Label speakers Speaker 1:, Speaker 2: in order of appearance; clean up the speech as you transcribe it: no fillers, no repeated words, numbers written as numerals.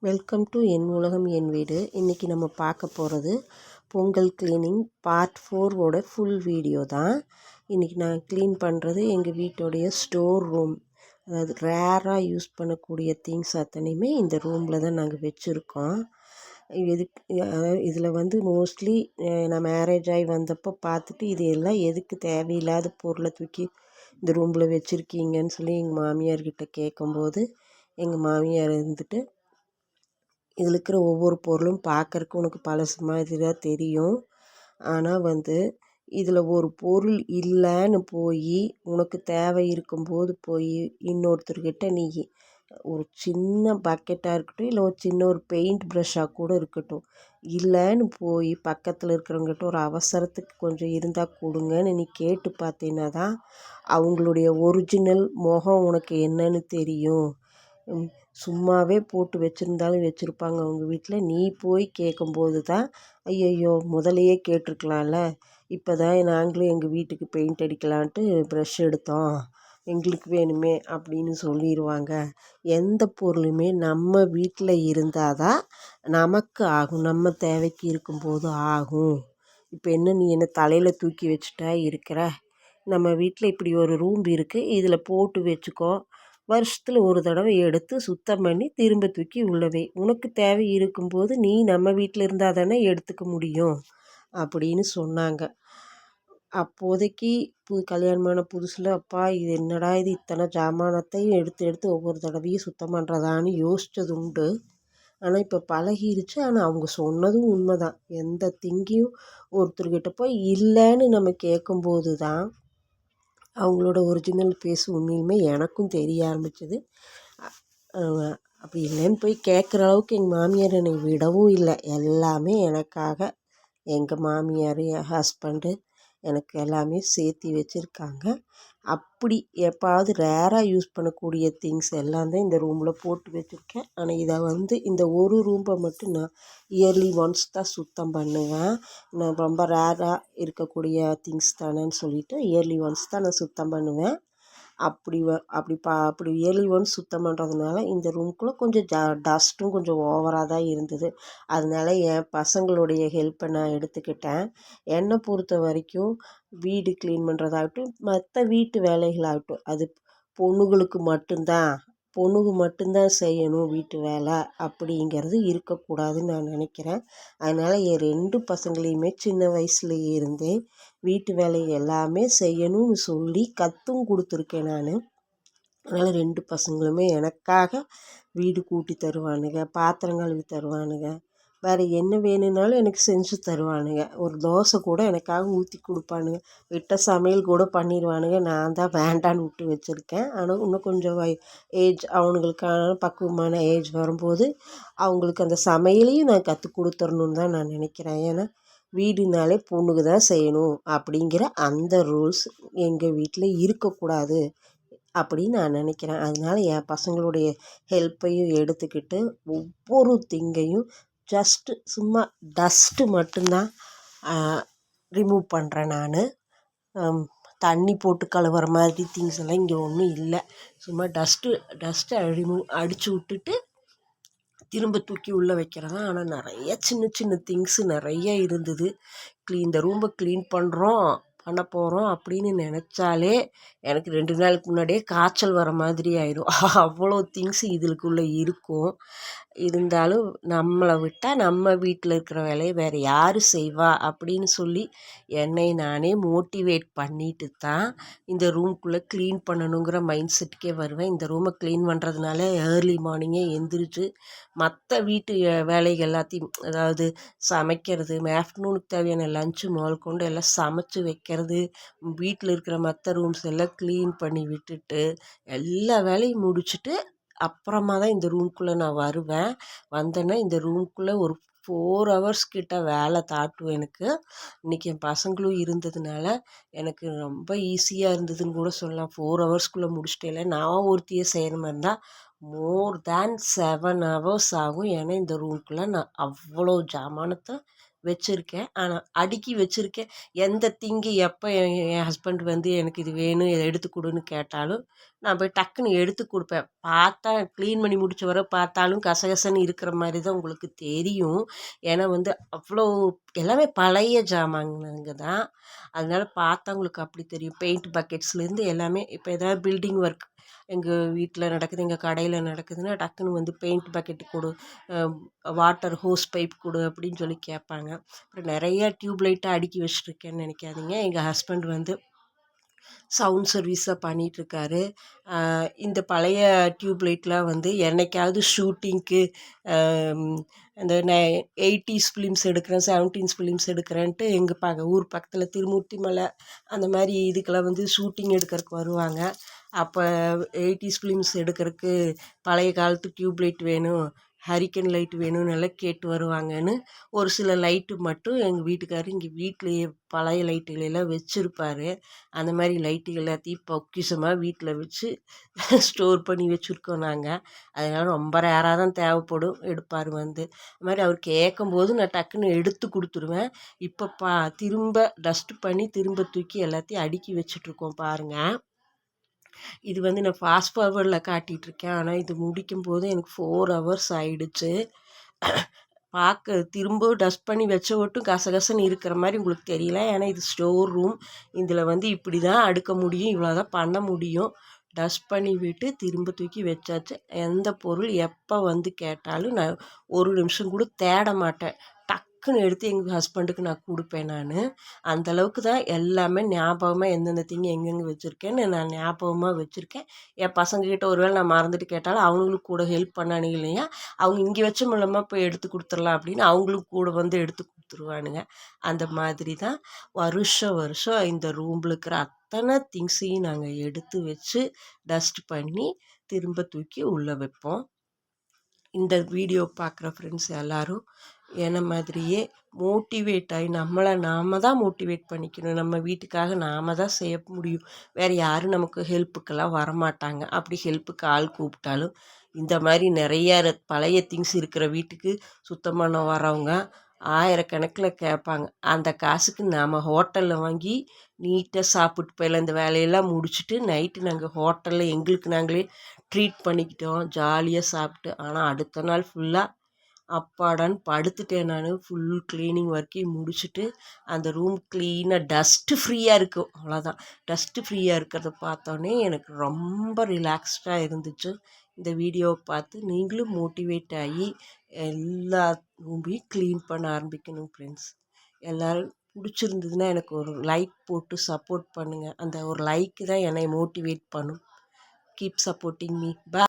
Speaker 1: Welcome to என் உலகம் என் வீடு. இன்றைக்கி நம்ம பார்க்க போகிறது Pongal cleaning part 4 full video தான். இன்றைக்கி நான் க்ளீன் பண்ணுறது எங்கள் வீட்டோடைய ஸ்டோர் ரூம். அதாவது ரேராக யூஸ் பண்ணக்கூடிய திங்ஸ் அத்தனையுமே இந்த ரூமில் தான் நாங்கள் வச்சுருக்கோம். இதில் மோஸ்ட்லி நான் மேரேஜ் ஆகி வந்தப்போ பார்த்துட்டு இது எல்லாம் எதுக்கு தேவையில்லாத பொருளை தூக்கி இந்த ரூமில் வச்சுருக்கீங்கன்னு சொல்லி எங்கள் மாமியார்கிட்ட கேட்கும்போது எங்கள் மாமியார் இருந்துட்டு, இதில் இருக்கிற ஒவ்வொரு பொருளும் பார்க்குறக்கு உனக்கு பழசு மாதிரி தான் தெரியும். ஆனால் இதில் ஒரு பொருள் இல்லைன்னு போய் உனக்கு தேவை இருக்கும்போது போய் இன்னொருத்தர்கிட்ட நீ ஒரு சின்ன பக்கெட்டாக இருக்கட்டும், இல்லை ஒரு பெயிண்ட் ப்ரஷ்ஷாக கூட இருக்கட்டும், இல்லைன்னு போய் பக்கத்தில் இருக்கிறவங்ககிட்ட ஒரு அவசரத்துக்கு கொஞ்சம் இருந்தால் கொடுங்கன்னு நீ கேட்டு பார்த்தீங்கன்னா தான் அவங்களுடைய ஒரிஜினல் முகம் உனக்கு என்னன்னு தெரியும். சும்மாவே போட்டு வச்சுருந்தாலும் வச்சுருப்பாங்க அவங்க வீட்டில். நீ போய் கேட்கும்போது தான் ஐயையோ முதலையே கேட்டிருக்கலாம்ல, இப்போ தான் நாங்களும் எங்கள் வீட்டுக்கு பெயிண்ட் அடிக்கலான்ட்டு ப்ரஷ் எடுத்தோம், எங்களுக்கு வேணுமே அப்படின்னு சொல்லிடுவாங்க. எந்த பொருளுமே நம்ம வீட்டில் இருந்தால் தான் நமக்கு ஆகும், நம்ம தேவைக்கு இருக்கும்போது ஆகும். இப்போ என்ன நீ என்ன தலையில் தூக்கி வச்சுட்டா இருக்கிற? நம்ம வீட்டில் இப்படி ஒரு ரூம் இருக்குது, இதில் போட்டு வச்சுக்கோ, வருஷத்தில் ஒரு தடவை எடுத்து சுத்தம் பண்ணி திரும்ப தூக்கி உள்ளவே, உனக்கு தேவை இருக்கும்போது நீ நம்ம வீட்டில் இருந்தால் தானே எடுத்துக்க முடியும் அப்படின்னு சொன்னாங்க. அப்போதைக்கு கல்யாணமான புதுசில் அப்பா இது என்னடா இது இத்தனை ஜாமானத்தையும் எடுத்து எடுத்து ஒவ்வொரு தடவையும் சுத்தம் பண்ணுறதான்னு யோசித்தது உண்டு. ஆனால் இப்போ பழகிருச்சு. ஆனால் அவங்க சொன்னதும் உண்மை தான். எந்த திங்கையும் ஒருத்தர்கிட்ட போய் இல்லைன்னு நம்ம கேட்கும்போது தான் அவங்களோட ஒரிஜினல் ஃபேஸ் உண்மையுமே எனக்கும் தெரிய ஆரம்பிச்சது. அப்படி இல்லைன்னு போய் கேட்குற அளவுக்கு எங்கள் மாமியார் என்னை விடவும் இல்லை. எல்லாமே எனக்காக எங்கள் மாமியார், என் ஹஸ்பண்டு எனக்கு எல்லாமே சேர்த்தி வச்சுருக்காங்க. அப்படி எப்பாவது ரேராக யூஸ் பண்ணக்கூடிய திங்ஸ் எல்லாம் தான் இந்த ரூமில் போட்டு வச்சுருக்கேன். ஆனால் இதை இந்த ஒரு ரூமை மட்டும் நான் இயர்லி ஒன்ஸ் தான் சுத்தம் பண்ணுவேன். நான் ரொம்ப ரேராக இருக்கக்கூடிய திங்ஸ் தானேன்னு சொல்லிவிட்டு இயர்லி ஒன்ஸ் தான் நான் சுத்தம் பண்ணுவேன். அப்படி இயர்லி ஒன்ஸ் சுத்தம் பண்ணுறதுனால இந்த ரூம்குள்ளே கொஞ்சம் டஸ்ட்டும் கொஞ்சம் ஓவராக தான் இருந்தது. அதனால என் பசங்களுடைய ஹெல்ப்பை நான் எடுத்துக்கிட்டேன். என்னை பொறுத்த வரைக்கும் வீடு க்ளீன் பண்ணுறதாகட்டும், மற்ற வீட்டு வேலைகளாகட்டும், அது பொண்ணுங்களுக்கு மட்டும்தான் செய்யணும் வீட்டு வேலை அப்படிங்கிறது இருக்கக்கூடாதுன்னு நான் நினைக்கிறேன். அதனால் என் 2 பசங்களையுமே சின்ன வயசுலேயே இருந்தே வீட்டு வேலை எல்லாமே செய்யணும்னு சொல்லி கற்றும் கொடுத்துருக்கேன் நான். அதனால் 2 பசங்களுமே எனக்காக வீடு கூட்டி தருவானுங்க, பாத்திரம் கழுவி தருவானுங்க, வேறு என்ன வேணும்னாலும் எனக்கு செஞ்சு தருவானுங்க. ஒரு தோசை கூட எனக்காக ஊற்றி கொடுப்பானுங்க. விட்ட சமையல் கூட பண்ணிடுவானுங்க. நான் தான் வேண்டான்னு விட்டு வச்சுருக்கேன். ஆனால் இன்னும் கொஞ்சம் ஏஜ் அவனுங்களுக்கான பக்குவமான ஏஜ் வரும்போது அவங்களுக்கு அந்த சமையலையும் நான் கற்றுக் கொடுத்துர்ணுன்னு தான் நான் நினைக்கிறேன். ஏன்னா வீடுனாலே பொண்ணுக்கு தான் செய்யணும் அப்படிங்கிற அந்த ரூல்ஸ் எங்கள் வீட்டில் இருக்கக்கூடாது அப்படின்னு நான் நினைக்கிறேன். அதனால என் பசங்களுடைய ஹெல்ப்பையும் எடுத்துக்கிட்டு ஒவ்வொரு திங்கையும் ஜஸ்ட்டு சும்மா டஸ்ட்டு மட்டும்தான் ரிமூவ் பண்ணுறேன் நான். தண்ணி போட்டு கழுவுற மாதிரி திங்ஸ் எல்லாம் இங்கே ஒன்றும் இல்லை. சும்மா டஸ்ட்டை அடித்து விட்டுட்டு திரும்ப தூக்கி உள்ளே வைக்கிறதான். ஆனால் நிறைய சின்ன சின்ன திங்ஸு நிறைய இருந்தது. இந்த ரூமை க்ளீன் பண்ண போகிறோம் அப்படின்னு நினச்சாலே எனக்கு 2 நாளுக்கு முன்னாடியே காய்ச்சல் வர மாதிரி ஆயிடும். அவ்வளோ திங்ஸு இதுக்குள்ளே இருக்கும். இருந்தாலும் நம்மளை விட்டால் நம்ம வீட்டில் இருக்கிற வேலையை வேறு யார் செய்வா அப்படின்னு சொல்லி என்னை நானே மோட்டிவேட் பண்ணிட்டு தான் இந்த ரூம்குள்ளே க்ளீன் பண்ணணுங்கிற மைண்ட் செட்டுக்கே வருவேன். இந்த ரூமை க்ளீன் பண்ணுறதுனால ஏர்லி மார்னிங்கே எந்திரிச்சு மற்ற வீட்டு வேலைகள் எல்லாத்தையும், அதாவது சமைக்கிறது, ஆஃப்டர்நூனுக்கு தேவையான லஞ்சு முதல் கொண்டு எல்லாம் சமைச்சு வைக்கிறது, வீட்டில் இருக்கிற மற்ற ரூம்ஸ் எல்லாம் க்ளீன் பண்ணி விட்டுட்டு எல்லா வேலையும் முடிச்சுட்டு அப்புறமா தான் இந்த ரூம்குள்ளே நான் வருவேன். வந்தேன்னா இந்த ரூம்குள்ளே ஒரு 4 ஹவர்ஸ் கிட்ட வேலை தாட்டும் எனக்கு. இன்றைக்கி என் பசங்களும் இருந்ததுனால எனக்கு ரொம்ப ஈஸியாக இருந்ததுன்னு கூட சொல்லலாம். 4 ஹவர்ஸ்க்குள்ளே முடிச்சிட்டேல. நான் ஒருத்தியே செய்கிற மாதிரி இருந்தால் மோர் தேன் 7 ஹவர்ஸ் ஆகும். ஏன்னா இந்த ரூம்குள்ளே நான் அவ்வளோ ஜாமானத்தை வச்சுருக்கேன். ஆனால் அடுக்கி வச்சுருக்கேன். எந்த திங்கு எப்போ என் ஹஸ்பண்ட் வந்து எனக்கு இது வேணும் இதை எடுத்து கொடுன்னு கேட்டாலும் நான் போய் டக்குன்னு எடுத்து கொடுப்பேன். பார்த்தா க்ளீன் பண்ணி முடிச்ச வரை பார்த்தாலும் கசகசன்னு இருக்கிற மாதிரி தான் உங்களுக்கு தெரியும். ஏன்னா வந்து அவ்வளோ எல்லாமே பழைய ஜாமானுங்க தான். அதனால பார்த்தா உங்களுக்கு அப்படி தெரியும். பெயிண்ட் பக்கெட்ஸ்லேருந்து எல்லாமே இப்போ ஏதாவது பில்டிங் ஒர்க் எங்கள் வீட்டில் நடக்குது, எங்கள் கடையில் நடக்குதுன்னா டக்குன்னு வந்து பெயிண்ட் பக்கெட்டு கொடு, வாட்டர் ஹோஸ் பைப் கொடு அப்படின்னு சொல்லி கேட்பாங்க. அப்புறம் நிறைய டியூப் லைட்டாக அடுக்கி வச்சுருக்கேன்னு நினைக்காதீங்க. எங்கள் ஹஸ்பண்ட் வந்து சவுண்ட் சர்வீஸாக பண்ணிகிட்ருக்காரு. இந்த பழைய டியூப் லைட்லாம் வந்து என்னைக்காவது ஷூட்டிங்க்கு இந்த 80s ஃபிலிம்ஸ் எடுக்கிறேன், 70s ஃபிலிம்ஸ் எடுக்கிறேன்ட்டு எங்கள் ஊர் பக்கத்தில் திருமூர்த்தி மலை அந்த மாதிரி இதுக்கெல்லாம் வந்து ஷூட்டிங் எடுக்கிறதுக்கு வருவாங்க. அப்போ 80s ஃபிலிம்ஸ் எடுக்கிறதுக்கு பழைய காலத்து டியூப் லைட் வேணும், ஹரிக்கன் லைட் வேணும்னு எல்லாம் கேட்டு வருவாங்கன்னு ஒரு சில லைட்டு மட்டும் எங்கள் வீட்டுக்காரர் இங்கே வீட்டிலையே பழைய லைட்டுகளெல்லாம் வச்சுருப்பார். அந்த மாதிரி லைட்டு எல்லாத்தையும் பொக்கிஷமாக வீட்டில் வச்சு ஸ்டோர் பண்ணி வச்சுருக்கோம் நாங்கள். அதனால் ரொம்ப ரேராக தான் தேவைப்படும் எடுப்பார் வந்து. அது மாதிரி அவர் கேட்கும்போது நான் டக்குன்னு எடுத்து கொடுத்துருவேன். இப்போ திரும்ப டஸ்ட்டு பண்ணி திரும்ப தூக்கி எல்லாத்தையும் அடுக்கி வச்சிட்ருக்கோம் பாருங்கள். இது வந்து நான் ஃபாஸ்ட் ஃபார்வர்டில் காட்டிகிட்ருக்கேன். ஆனால் இது முடிக்கும்போது எனக்கு 4 ஹவர்ஸ் ஆயிடுச்சு. பார்க்க திரும்ப டஸ்ட் பண்ணி வச்ச ஒட்டும் கசகசன்னு இருக்கிற மாதிரி உங்களுக்கு தெரியல. ஏன்னா இது ஸ்டோர் ரூம். இதில் வந்து இப்படி தான் அடுக்க முடியும், இவ்வளோ தான் பண்ண முடியும். டஸ்ட் பண்ணி விட்டு திரும்ப தூக்கி வச்சாச்சு. எந்த பொருள் எப்போ வந்து கேட்டாலும் நான் ஒரு நிமிஷம் கூட தேட மாட்டேன். டக்குன்னு எடுத்து எங்கள் ஹஸ்பண்டுக்கு நான் கொடுப்பேன். அந்தளவுக்கு தான் எல்லாமே ஞாபகமாக எந்தெந்த திங்கு எங்கெங்கே வச்சுருக்கேன்னு நான் ஞாபகமாக வச்சுருக்கேன். என் பசங்கக்கிட்ட ஒரு வேளை நான் மறந்துட்டு கேட்டாலும் அவங்களுக்கு கூட ஹெல்ப் பண்ணானுங்க இல்லையா, அவங்க இங்கே வச்ச மூலமாக போய் எடுத்து கொடுத்துடலாம் அப்படின்னு அவங்களும் கூட வந்து எடுத்து கொடுத்துருவானுங்க. அந்த மாதிரி தான் வருஷம் இந்த ரூமில் இருக்கிற அத்தனை திங்ஸையும் நாங்கள் எடுத்து வச்சு டஸ்ட் பண்ணி திரும்ப தூக்கி உள்ளே வைப்போம். இந்த வீடியோ பார்க்குற ஃப்ரெண்ட்ஸ் எல்லோரும் என்ன மாதிரியே மோட்டிவேட் ஆகி நாம் தான் மோட்டிவேட் பண்ணிக்கணும். நம்ம வீட்டுக்காக நாம் தான் செய்ய முடியும். வேறு யாரும் நமக்கு ஹெல்ப்புக்கெல்லாம் வரமாட்டாங்க. அப்படி ஹெல்ப்புக்கு ஆள் கூப்பிட்டாலும் இந்த மாதிரி நிறைய பழைய திங்ஸ் இருக்கிற வீட்டுக்கு சுத்தம் பண்ண வரவங்க ஆயிரக்கணக்கில் கேட்பாங்க. அந்த காசுக்கு நாம் ஹோட்டலில் வாங்கி நீட்டாக சாப்பிட்டு போயிடலாம். இந்த வேலையெல்லாம் முடிச்சுட்டு நைட்டு நாங்கள் ஹோட்டலில் எங்களுக்கு நாங்களே ட்ரீட் பண்ணிக்கிட்டோம், ஜாலியாக சாப்பிட்டு. ஆனால் அடுத்த நாள் ஃபுல்லாக அப்பாடான்னு படுத்துட்டேன். நான் ஃபுல் க்ளீனிங் ஒர்க்கையும் முடிச்சுட்டு அந்த ரூம் க்ளீனாக டஸ்ட்டு ஃப்ரீயாக இருக்கும். அவ்வளோதான். டஸ்ட்டு ஃப்ரீயாக இருக்கிறத பார்த்தோன்னே எனக்கு ரொம்ப ரிலாக்ஸ்டாக இருந்துச்சு. இந்த வீடியோவை பார்த்து நீங்களும் மோட்டிவேட் ஆகி எல்லா ரூமையும் க்ளீன் பண்ண ஆரம்பிக்கணும் ஃப்ரெண்ட்ஸ். எல்லோரும் பிடிச்சிருந்ததுன்னா எனக்கு ஒரு லைக் போட்டு சப்போர்ட் பண்ணுங்கள். அந்த ஒரு லைக்கு தான் என்னை மோட்டிவேட் பண்ணும். Keep supporting me. பாய்.